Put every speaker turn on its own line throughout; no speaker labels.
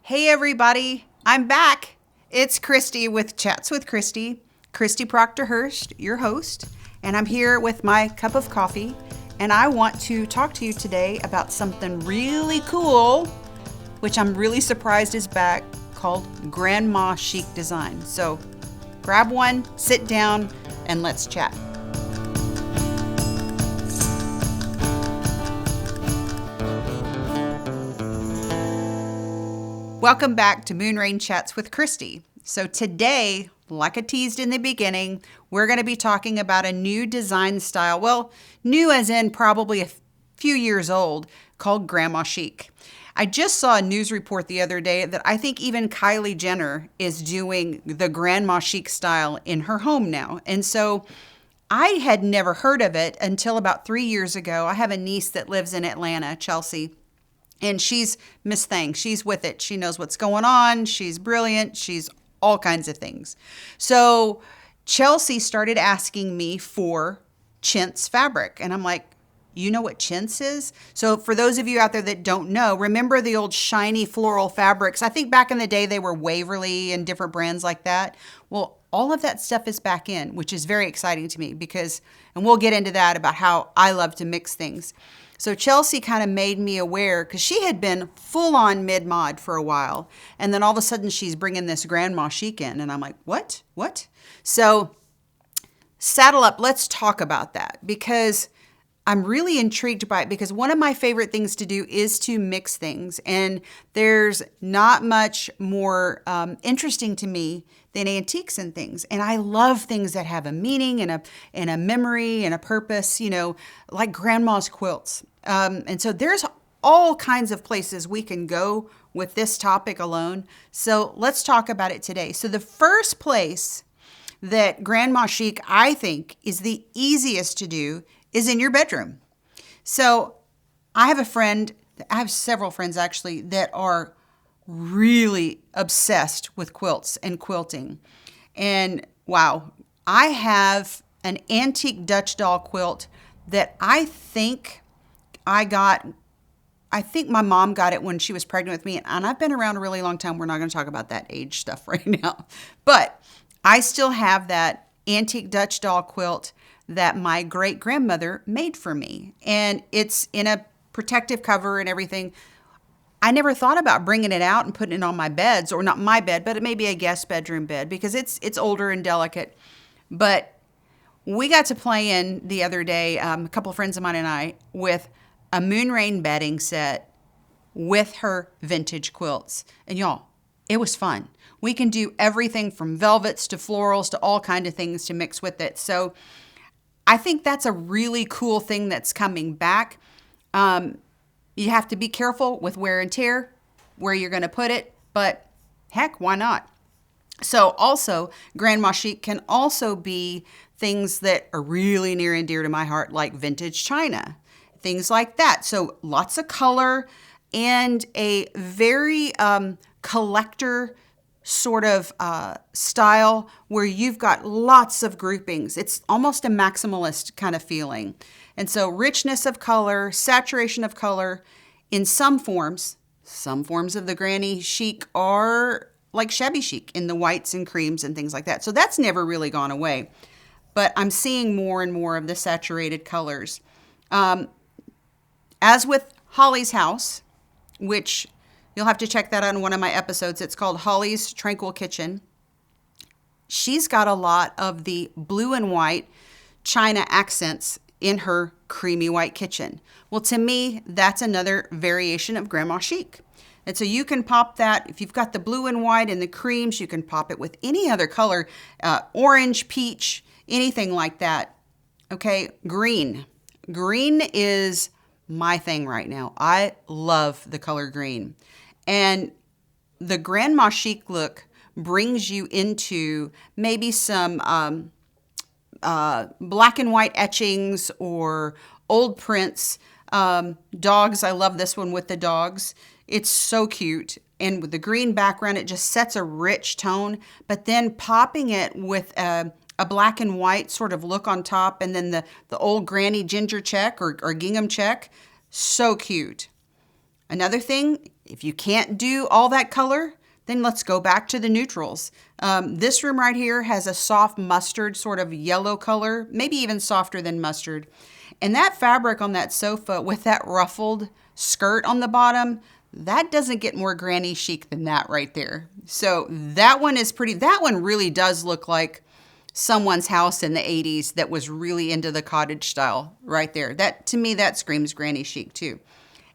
Hey everybody, I'm back. It's Christi with Chats with Christi, Christi Proctor Hurst, your host, and I'm here with my cup of coffee, and I want to talk to you today about something really cool, which I'm really surprised is back, called Grandma Chic design. So grab one, sit down, and let's chat. Welcome back to Moonrain Chats with Christi. So today, like I teased in the beginning, we're going to be talking about a new design style. Well, new as in probably a few years old, called Grandma Chic. I just saw a news report the other day that I think even Kylie Jenner is doing the Grandma Chic style in her home now. And so I had never heard of it until about 3 years ago. I have a niece that lives in Atlanta, Chelsea. And she's Miss Thing. She's with it. She knows what's going on. She's brilliant. She's all kinds of things. So Chelsea started asking me for chintz fabric. And I'm like, you know what chintz is? So for those of you out there that don't know, remember the old shiny floral fabrics? I think back in the day they were Waverly and different brands like that. Well, all of that stuff is back in, which is very exciting to me because, and we'll get into that about how I love to mix things. So Chelsea kind of made me aware because she had been full on mid-mod for a while. And then all of a sudden she's bringing this Grandma Chic in. And I'm like, what? So saddle up. Let's talk about that because I'm really intrigued by it because one of my favorite things to do is to mix things. And there's not much more interesting to me than antiques and things. And I love things that have a meaning and a memory and a purpose, you know, like grandma's quilts. And so there's all kinds of places we can go with this topic alone. So let's talk about it today. So the first place that Grandma Chic, I think, is the easiest to do is in your bedroom. So I have several friends actually that are really obsessed with quilts and quilting. And wow, I have an antique Dutch doll quilt that I think my mom got it when she was pregnant with me. And I've been around a really long time. We're not going to talk about that age stuff right now. But I still have that antique Dutch doll quilt that my great grandmother made for me. And it's in a protective cover and everything. I never thought about bringing it out and putting it on my beds, or not my bed, but it may be a guest bedroom bed because it's older and delicate. But we got to play in the other day, a couple of friends of mine and I, with a Moonrain bedding set with her vintage quilts. And y'all, it was fun. We can do everything from velvets to florals to all kinds of things to mix with it. So I think that's a really cool thing that's coming back. You have to be careful with wear and tear, where you're going to put it, but heck, why not? So also, Grandma Chic can also be things that are really near and dear to my heart, like vintage china, things like that. So lots of color and a very collector sort of style where you've got lots of groupings. It's almost a maximalist kind of feeling. And so richness of color, saturation of color in some forms of the Granny Chic are like shabby chic in the whites and creams and things like that. So that's never really gone away. But I'm seeing more and more of the saturated colors. As with Holly's House, which you'll have to check that out in one of my episodes. It's called Holly's Tranquil Kitchen. She's got a lot of the blue and white china accents in her creamy white kitchen. Well, to me, that's another variation of Grandma Chic. And so you can pop that, if you've got the blue and white and the creams, you can pop it with any other color, orange, peach, anything like that. Okay, green. Green is my thing right now. I love the color green. And the Grandma Chic look brings you into maybe some black and white etchings or old prints. Dogs, I love this one with the dogs. It's so cute. And with the green background, it just sets a rich tone. But then popping it with a black and white sort of look on top, and then the old granny ginger check or gingham check, so cute. Another thing, if you can't do all that color, then let's go back to the neutrals. This room right here has a soft mustard sort of yellow color, maybe even softer than mustard. And that fabric on that sofa with that ruffled skirt on the bottom, that doesn't get more granny chic than that right there. So that one is pretty, that one really does look like someone's house in the 80s that was really into the cottage style right there. That, to me, that screams granny chic too.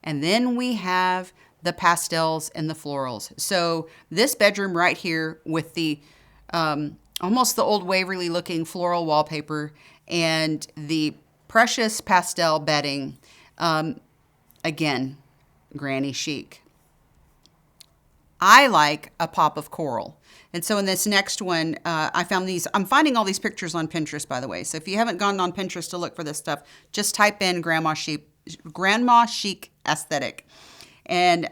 And then we have the pastels and the florals. So this bedroom right here with the almost the old Waverly looking floral wallpaper and the precious pastel bedding, again, granny chic. I like a pop of coral. And so in this next one, I found these, I'm finding all these pictures on Pinterest, by the way. So if you haven't gone on Pinterest to look for this stuff, just type in Grandma Chic aesthetic. And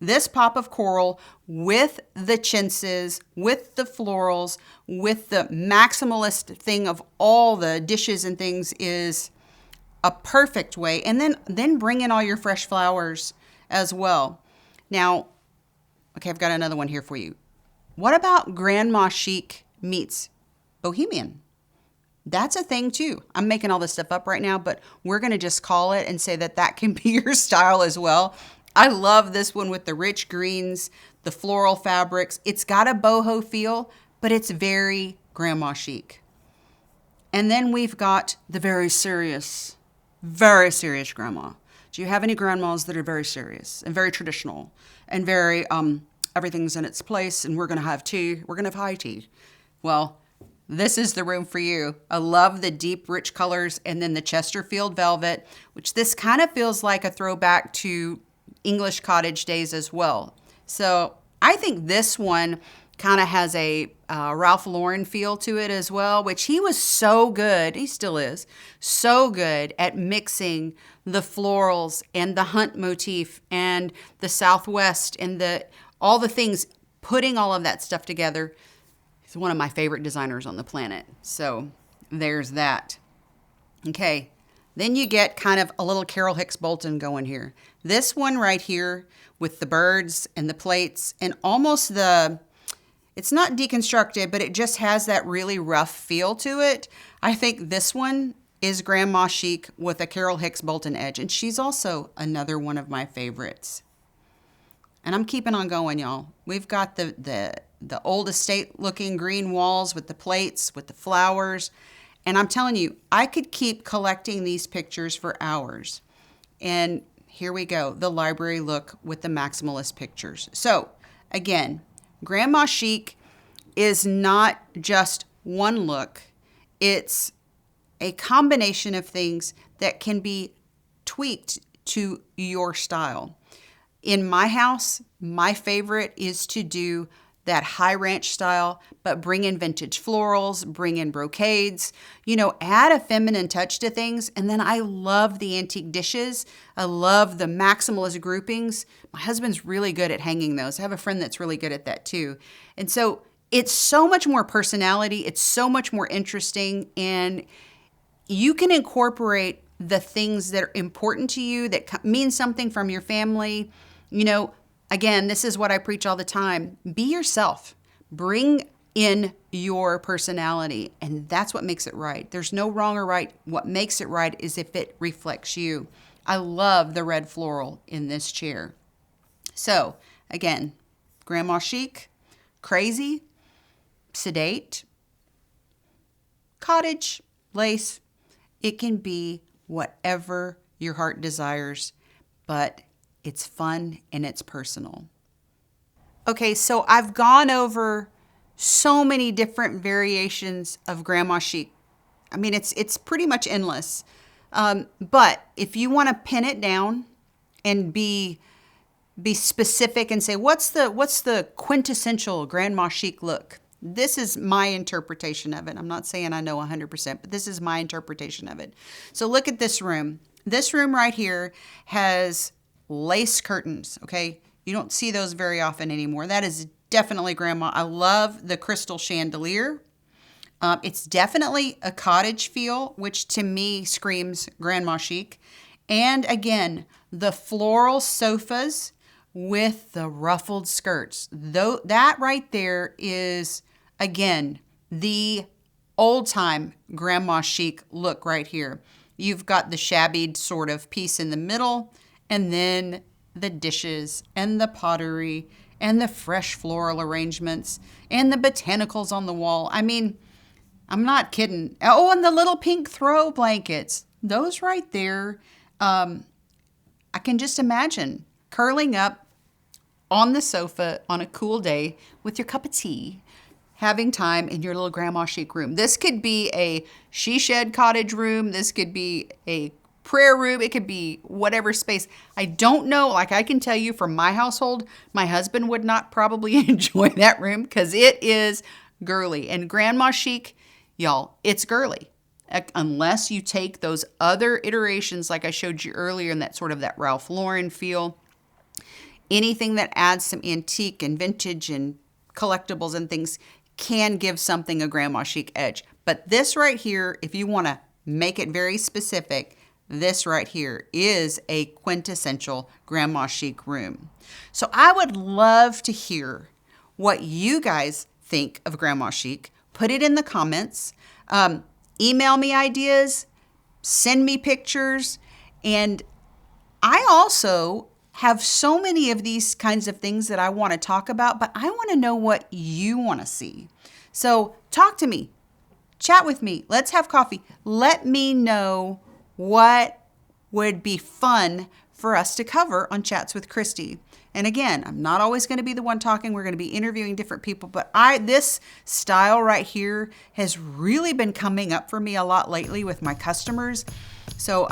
this pop of coral with the chintzes, with the florals, with the maximalist thing of all the dishes and things is a perfect way. And then bring in all your fresh flowers as well. Now, okay, I've got another one here for you. What about Grandma Chic meets Bohemian? That's a thing too. I'm making all this stuff up right now, but we're going to just call it and say that that can be your style as well. I love this one with the rich greens, the floral fabrics. It's got a boho feel, but it's very Grandma Chic. And then we've got the very serious grandma. Do you have any grandmas that are very serious and very traditional and very, everything's in its place and we're going to have tea. We're going to have high tea. Well, this is the room for you. I love the deep, rich colors and then the Chesterfield velvet, which this kind of feels like a throwback to English cottage days as well. So I think this one kind of has a Ralph Lauren feel to it as well, which he was so good, he still is, so good at mixing the florals and the hunt motif and the Southwest and all the things, putting all of that stuff together. He's one of my favorite designers on the planet. So there's that. Okay. Then you get kind of a little Carol Hicks Bolton going here. This one right here with the birds and the plates and almost it's not deconstructed, but it just has that really rough feel to it. I think this one is Grandma Chic with a Carol Hicks Bolton edge. And she's also another one of my favorites. And I'm keeping on going, y'all. We've got the old estate looking green walls with the plates, with the flowers. And I'm telling you, I could keep collecting these pictures for hours. And here we go, the library look with the maximalist pictures. So again, Grandma Chic is not just one look. It's a combination of things that can be tweaked to your style. In my house, my favorite is to do that high ranch style, but bring in vintage florals, bring in brocades, add a feminine touch to things. And then I love the antique dishes. I love the maximalist groupings. My husband's really good at hanging those. I have a friend that's really good at that too. And so it's so much more personality. It's so much more interesting. And you can incorporate the things that are important to you, that mean something from your family. Again, this is what I preach all the time. Be yourself. Bring in your personality, and that's what makes it right. There's no wrong or right. What makes it right is if it reflects you. I love the red floral in this chair. So, again, Grandma Chic, crazy, sedate, cottage, lace. It can be whatever your heart desires, but it's fun and it's personal. Okay, so I've gone over so many different variations of Grandma Chic. I mean, it's pretty much endless. But if you want to pin it down and be specific and say, what's the quintessential Grandma Chic look? This is my interpretation of it. I'm not saying I know 100%, but this is my interpretation of it. So look at this room. This room right here has lace curtains, okay? You don't see those very often anymore. That is definitely Grandma. I love the crystal chandelier. It's definitely a cottage feel, which to me screams Grandma Chic. And again, the floral sofas with the ruffled skirts. Though that right there is, again, the old-time Grandma Chic look right here. You've got the shabby sort of piece in the middle, and then the dishes and the pottery and the fresh floral arrangements and the botanicals on the wall. I mean, I'm not kidding. Oh, and the little pink throw blankets. Those right there, I can just imagine curling up on the sofa on a cool day with your cup of tea, having time in your little Grandma Chic room. This could be a she shed cottage room. This could be a prayer room. It could be whatever space. I don't know. Like, I can tell you from my household, my husband would not probably enjoy that room because it is girly. And Grandma Chic, y'all, it's girly. Unless you take those other iterations like I showed you earlier in that sort of that Ralph Lauren feel. Anything that adds some antique and vintage and collectibles and things can give something a Grandma Chic edge. But this right here, if you want to make it very specific, this right here is a quintessential Grandma Chic room. So I would love to hear what you guys think of Grandma Chic. Put it in the comments. Email me ideas. Send me pictures. And I also have so many of these kinds of things that I want to talk about, but I want to know what you want to see. So talk to me. Chat with me. Let's have coffee. Let me know what would be fun for us to cover on Chats with Christi. And again, I'm not always going to be the one talking. We're going to be interviewing different people, but this style right here has really been coming up for me a lot lately with my customers. So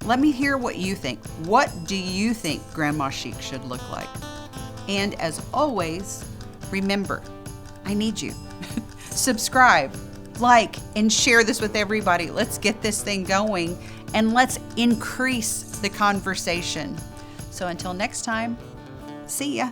let me hear what you think. What do you think Grandma Chic should look like? And as always, remember, I need you. Subscribe, like, and share this with everybody. Let's get this thing going and let's increase the conversation. So until next time, see ya.